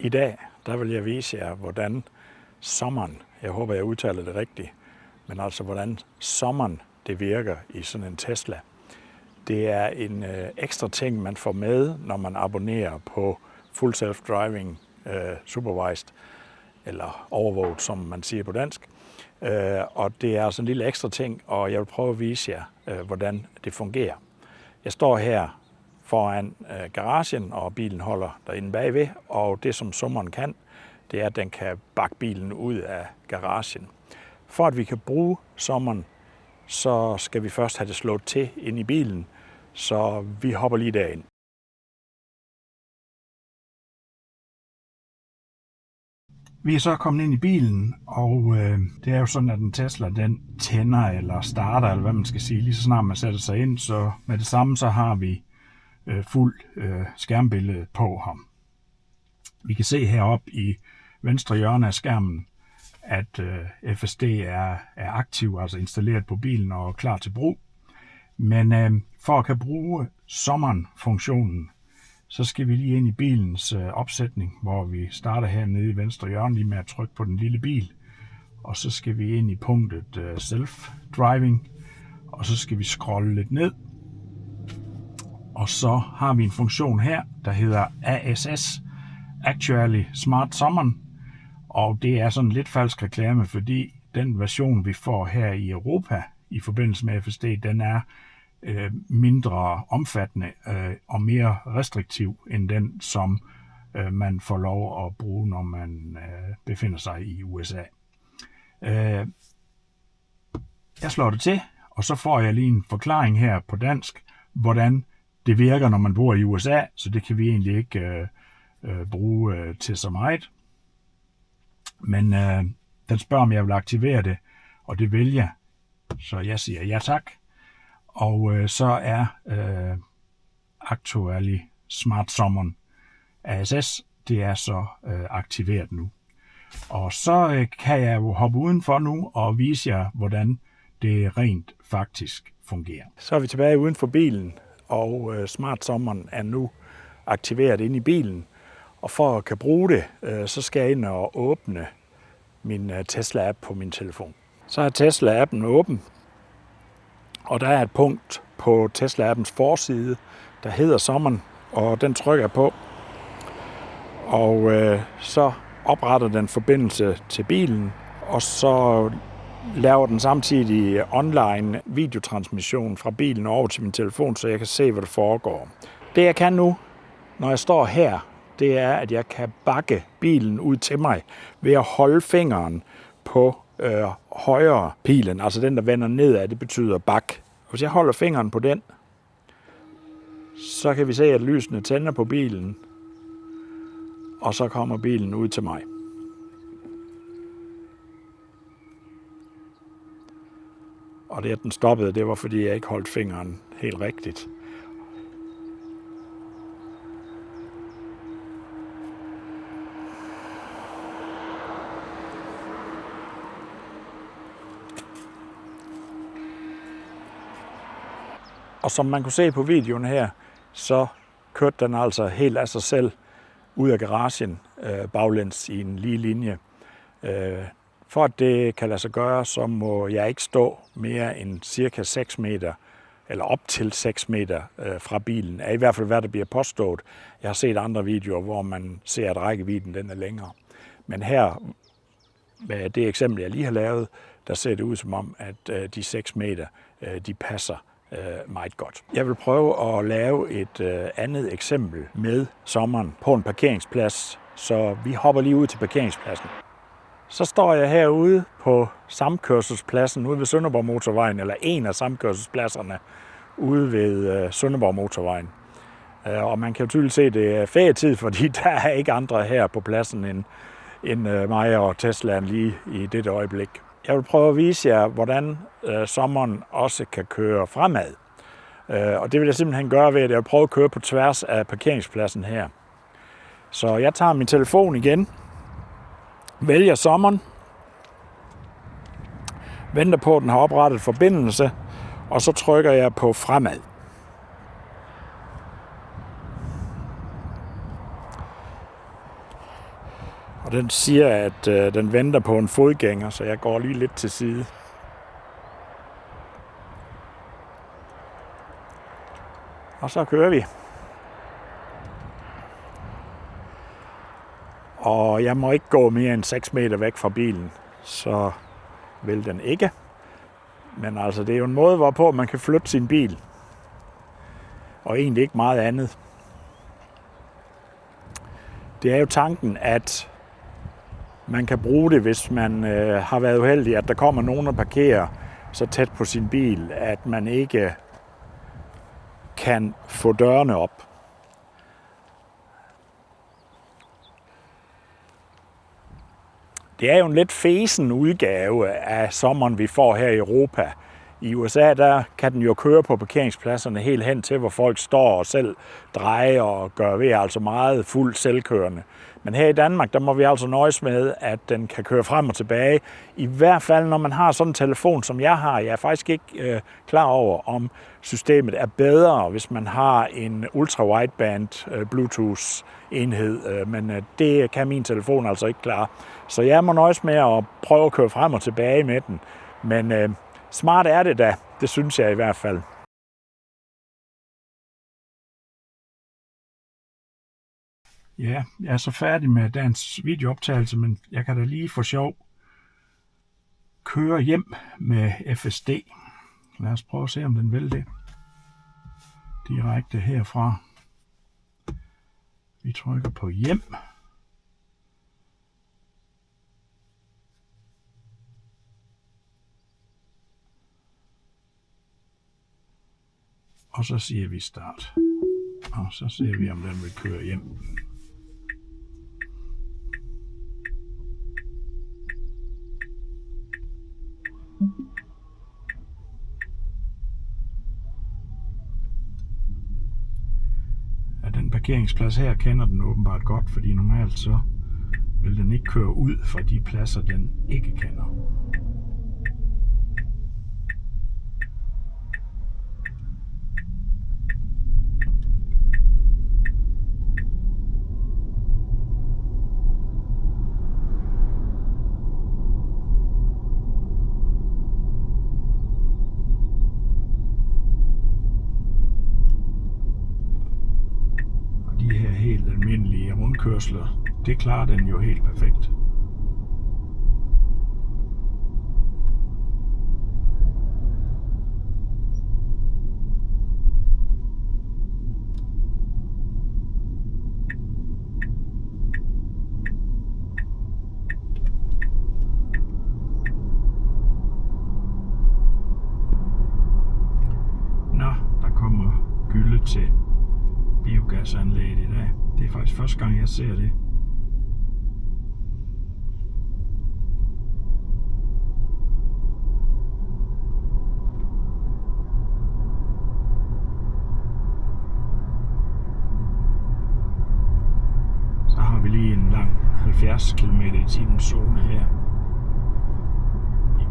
I dag der vil jeg vise jer, hvordan sommeren, jeg håber jeg udtaler det rigtigt, men altså hvordan sommeren det virker i sådan en Tesla. Det er en ekstra ting, man får med, når man abonnerer på Full Self-Driving Supervised, eller overvåget, som man siger på dansk. Og det er altså en lille ekstra ting, og jeg vil prøve at vise jer, hvordan det fungerer. Jeg står her foran garagen, og bilen holder derinde bagved, og det som sommeren kan, det er, at den kan bakke bilen ud af garagen. For at vi kan bruge sommeren, så skal vi først have det slået til ind i bilen, så vi hopper lige derind. Vi er så kommet ind i bilen, og det er jo sådan, at en Tesla den tænder eller starter, eller hvad man skal sige, lige så snart man sætter sig ind, så med det samme så har vi fuld skærmbillede på ham. Vi kan se heroppe i venstre hjørne af skærmen, at FSD er aktiv, altså installeret på bilen og klar til brug. Men for at kan bruge sommeren-funktionen, så skal vi lige ind i bilens opsætning, hvor vi starter hernede i venstre hjørne lige med at trykke på den lille bil. Og så skal vi ind i punktet Self-Driving, og så skal vi scrolle lidt ned. Og så har vi en funktion her, der hedder ASS, Actually Smart Summon. Og det er sådan lidt falsk reklame, fordi den version, vi får her i Europa i forbindelse med FSD, den er mindre omfattende og mere restriktiv end den, som man får lov at bruge, når man befinder sig i USA. Jeg slår det til, og så får jeg lige en forklaring her på dansk, hvordan det virker, når man bor i USA, så det kan vi egentlig ikke bruge til så meget. Men den spørger, om jeg vil aktivere det, og det vil jeg. Så jeg siger ja tak. Og så er Actually Smart Summon ASS, det er så aktiveret nu. Og så kan jeg jo hoppe udenfor nu og vise jer, hvordan det rent faktisk fungerer. Så er vi tilbage uden for bilen, og Smart Summon er nu aktiveret inde i bilen. Og for at kan bruge det, så skal jeg ind og åbne min Tesla-app på min telefon. Så er Tesla-appen åben, og der er et punkt på Tesla-appens forside, der hedder sommeren, og den trykker jeg på. Og så opretter den forbindelse til bilen, og så laver den samtidig online videotransmission fra bilen over til min telefon, så jeg kan se, hvad der foregår. Det jeg kan nu, når jeg står her, det er, at jeg kan bakke bilen ud til mig ved at holde fingeren på højre pilen, altså den, der vender nedad, det betyder bak. Hvis jeg holder fingeren på den, så kan vi se, at lysene tænder på bilen, og så kommer bilen ud til mig. Og det, at den stoppede, det var, fordi jeg ikke holdt fingeren helt rigtigt. Og som man kunne se på videoen her, så kørte den altså helt af sig selv ud af garagen baglæns i en lige linje. For at det kan lade sig gøre, så må jeg ikke stå mere end cirka 6 meter, eller op til 6 meter fra bilen. Er i hvert fald, hvad der bliver påstået. Jeg har set andre videoer, hvor man ser, at rækkevidden den er længere. Men her, med det eksempel, jeg lige har lavet, der ser det ud som om, at de 6 meter, de passer meget godt. Jeg vil prøve at lave et andet eksempel med sommeren på en parkeringsplads, så vi hopper lige ud til parkeringspladsen. Så står jeg herude på samkørselspladsen ude ved Sønderborg Motorvejen, eller en af samkørselspladserne ude ved Sønderborg Motorvejen. Og man kan jo tydeligt se, at det er ferietid, fordi der er ikke andre her på pladsen end mig og Teslaen lige i dette øjeblik. Jeg vil prøve at vise jer, hvordan sommeren også kan køre fremad. Og det vil jeg simpelthen gøre ved, at jeg vil prøve at køre på tværs af parkeringspladsen her. Så jeg tager min telefon igen, vælger sommeren, venter på, at den har oprettet forbindelse, og så trykker jeg på fremad. den siger, at den venter på en fodgænger, så jeg går lige lidt til side. Og så kører vi. Og jeg må ikke gå mere end 6 meter væk fra bilen, så vil den ikke. Men altså, det er jo en måde, hvorpå man kan flytte sin bil. Og egentlig ikke meget andet. Det er jo tanken, at man kan bruge det, hvis man har været uheldig, at der kommer nogen og parkerer så tæt på sin bil, at man ikke kan få dørene op. Det er jo en lidt fesen udgave af sommeren, vi får her i Europa. I USA, der kan den jo køre på parkeringspladserne helt hen til, hvor folk står og selv drejer og gør ved, altså meget fuldt selvkørende. Men her i Danmark, der må vi altså nøjes med, at den kan køre frem og tilbage. I hvert fald, når man har sådan en telefon, som jeg har. Jeg er faktisk ikke klar over, om systemet er bedre, hvis man har en ultra-wideband Bluetooth-enhed. Men det kan min telefon altså ikke klare. Så jeg må nøjes med at prøve at køre frem og tilbage med den. Men smart er det da. Det synes jeg i hvert fald. Ja, jeg er så færdig med dagens videooptagelse, men jeg kan da lige for sjov køre hjem med FSD. Lad os prøve at se, om den vil det. Direkte herfra. Vi trykker på hjem. Og så siger vi start. Og så ser vi, om den vil køre hjem. Ja, den parkeringsplads her kender den åbenbart godt, fordi normalt så vil den ikke køre ud fra de pladser, den ikke kender. Helt almindelige rundkørsler, det klarer den jo helt perfekt. Nå, der kommer gylde til biogasanlægget i dag. Det er faktisk første gang, jeg ser det. Så har vi lige en lang 70 km/t zone her.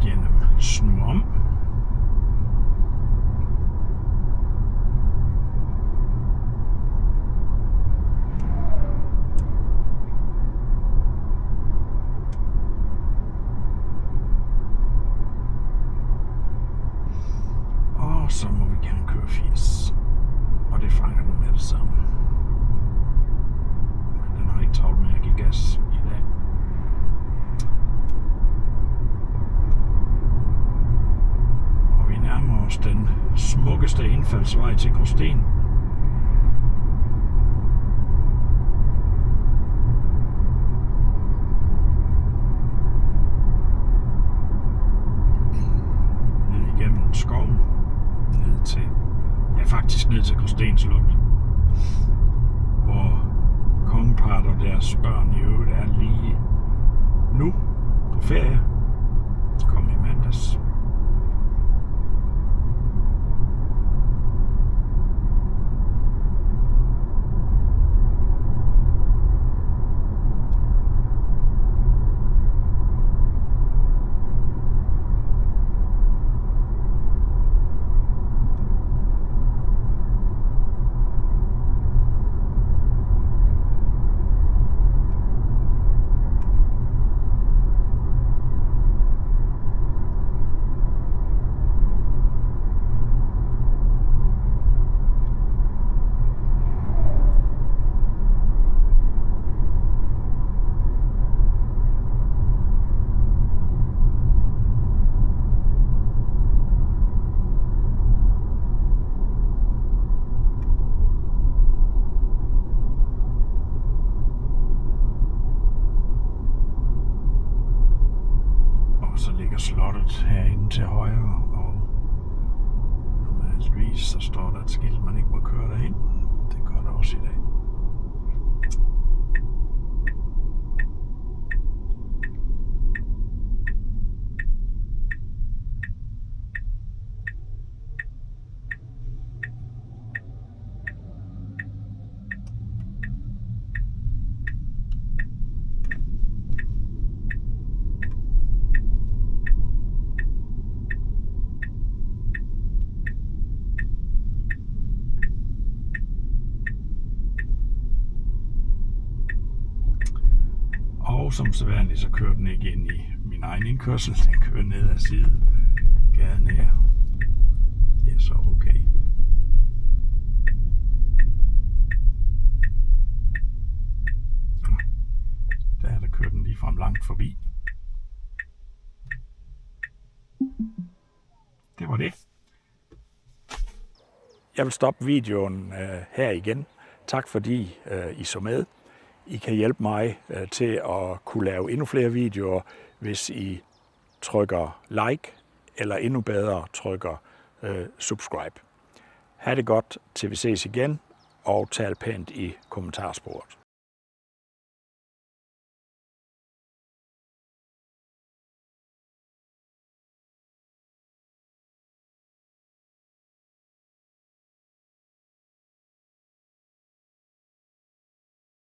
Igennem Snuom. Så må vi gerne køre 80. Og det fanger den med det samme. Men den har ikke travlt med at give gas i dag. Og vi nærmer os den smukkeste indfaldsvej til Gråsten. Ned igennem skoven. Faktisk ned til Gråsten Slot, hvor kongeparret og deres børn i øvrigt er lige nu på ferie. Kom i mandags. ligger slottet herinde til højre, og normalvis så står der et skilt, man ikke må køre derhen. Det gør der også i dag. Og som sædvanligt, så kører den ikke ind i min egen indkørsel. Den kører ned ad sidegaden her. Det er så okay. Der kører den ligefrem langt forbi. Det var det. Jeg vil stoppe videoen her igen. Tak fordi I så med. I kan hjælpe mig til at kunne lave endnu flere videoer, hvis I trykker like, eller endnu bedre trykker subscribe. Ha' det godt, til vi ses igen, og tal pænt i kommentarsporet.